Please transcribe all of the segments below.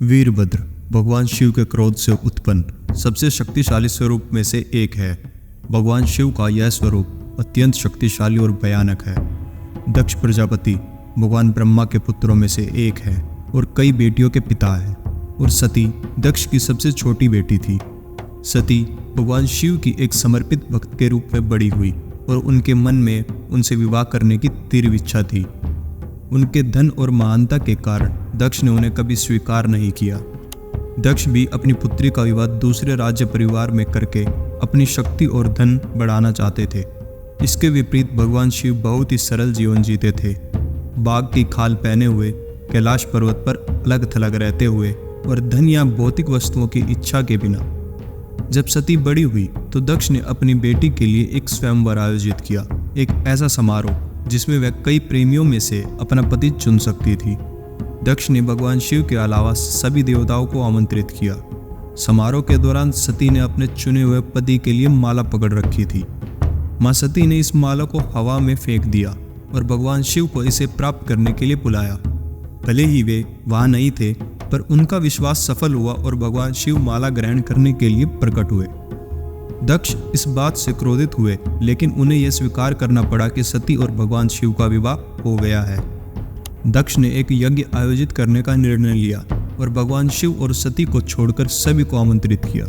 वीरभद्र भगवान शिव के क्रोध से उत्पन्न सबसे शक्तिशाली स्वरूप में से एक है। भगवान शिव का यह स्वरूप अत्यंत शक्तिशाली और भयानक है। दक्ष प्रजापति भगवान ब्रह्मा के पुत्रों में से एक है और कई बेटियों के पिता है, और सती दक्ष की सबसे छोटी बेटी थी। सती भगवान शिव की एक समर्पित भक्त के रूप में बड़ी हुई और उनके मन में उनसे विवाह करने की तीव्र इच्छा थी। उनके धन और महानता के कारण दक्ष ने उन्हें कभी स्वीकार नहीं किया। दक्ष भी अपनी पुत्री का विवाह दूसरे राज्य परिवार में करके अपनी शक्ति और धन बढ़ाना चाहते थे। इसके विपरीत भगवान शिव बहुत ही सरल जीवन जीते थे। बाघ की खाल पहने हुए कैलाश पर्वत पर अलग थलग रहते हुए और धन या भौतिक वस्तुओं की इच्छा के बिना। जब सती बड़ी हुई तो दक्ष ने अपनी बेटी के लिए एक स्वयंवर आयोजित किया, एक ऐसा समारोह जिसमें वह कई प्रेमियों में से अपना पति चुन सकती थी। दक्ष ने भगवान शिव के अलावा सभी देवताओं को आमंत्रित किया। समारोह के दौरान सती ने अपने चुने हुए पति के लिए माला पकड़ रखी थी। मां सती ने इस माला को हवा में फेंक दिया और भगवान शिव को इसे प्राप्त करने के लिए बुलाया। भले ही वे वहां नहीं थे, पर उनका विश्वास सफल हुआ और भगवान शिव माला ग्रहण करने के लिए प्रकट हुए। दक्ष इस बात से क्रोधित हुए, लेकिन उन्हें यह स्वीकार करना पड़ा कि सती और भगवान शिव का विवाह हो गया है। दक्ष ने एक यज्ञ आयोजित करने का निर्णय लिया और भगवान शिव और सती को छोड़कर सभी को आमंत्रित किया।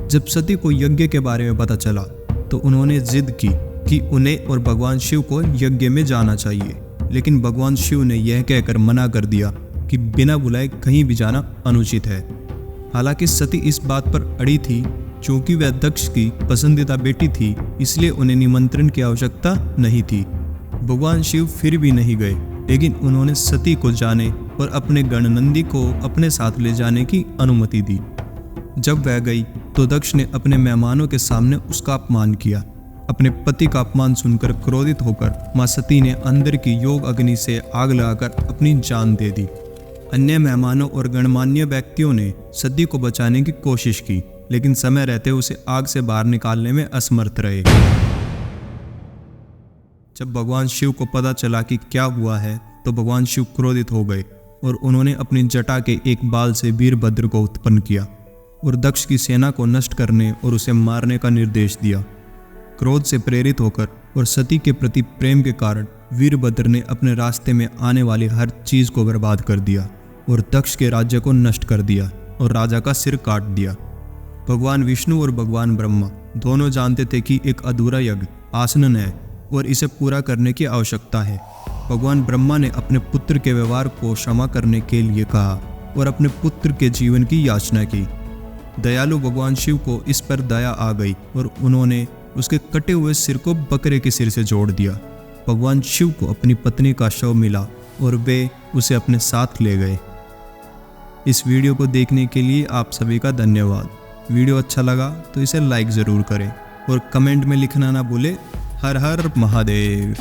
जब सती को यज्ञ के बारे में पता चला तो उन्होंने जिद की कि उन्हें और भगवान शिव को यज्ञ में जाना चाहिए, लेकिन भगवान शिव ने यह कहकर मना कर दिया कि बिना बुलाए कहीं भी जाना अनुचित है। हालांकि सती इस बात पर अड़ी थी, चूंकि वह दक्ष की पसंदीदा बेटी थी, इसलिए उन्हें निमंत्रण की आवश्यकता नहीं थी। भगवान शिव फिर भी नहीं गए, लेकिन उन्होंने सती को जाने और अपने गणनंदी को अपने साथ ले जाने की अनुमति दी। जब वह गई तो दक्ष ने अपने मेहमानों के सामने उसका अपमान किया। अपने पति का अपमान सुनकर क्रोधित होकर मां सती ने अंदर की योग अग्नि से आग लगाकर अपनी जान दे दी। अन्य मेहमानों और गणमान्य व्यक्तियों ने सती को बचाने की कोशिश की, लेकिन समय रहते उसे आग से बाहर निकालने में असमर्थ रहे। जब भगवान शिव को पता चला कि क्या हुआ है तो भगवान शिव क्रोधित हो गए और उन्होंने अपनी जटा के एक बाल से वीरभद्र को उत्पन्न किया और दक्ष की सेना को नष्ट करने और उसे मारने का निर्देश दिया। क्रोध से प्रेरित होकर और सती के प्रति प्रेम के कारण वीरभद्र ने अपने रास्ते में आने वाली हर चीज को बर्बाद कर दिया और दक्ष के राज्य को नष्ट कर दिया और राजा का सिर काट दिया। भगवान विष्णु और भगवान ब्रह्मा दोनों जानते थे कि एक अधूरा यज्ञ आसन्न है और इसे पूरा करने की आवश्यकता है। भगवान ब्रह्मा ने अपने पुत्र के व्यवहार को क्षमा करने के लिए कहा और अपने पुत्र के जीवन की याचना की। दयालु भगवान शिव को इस पर दया आ गई और उन्होंने उसके कटे हुए सिर को बकरे के सिर से जोड़ दिया। भगवान शिव को अपनी पत्नी का शव मिला और वे उसे अपने साथ ले गए। इस वीडियो को देखने के लिए आप सभी का धन्यवाद। वीडियो अच्छा लगा तो इसे लाइक ज़रूर करें और कमेंट में लिखना ना भूलें। हर हर महादेव।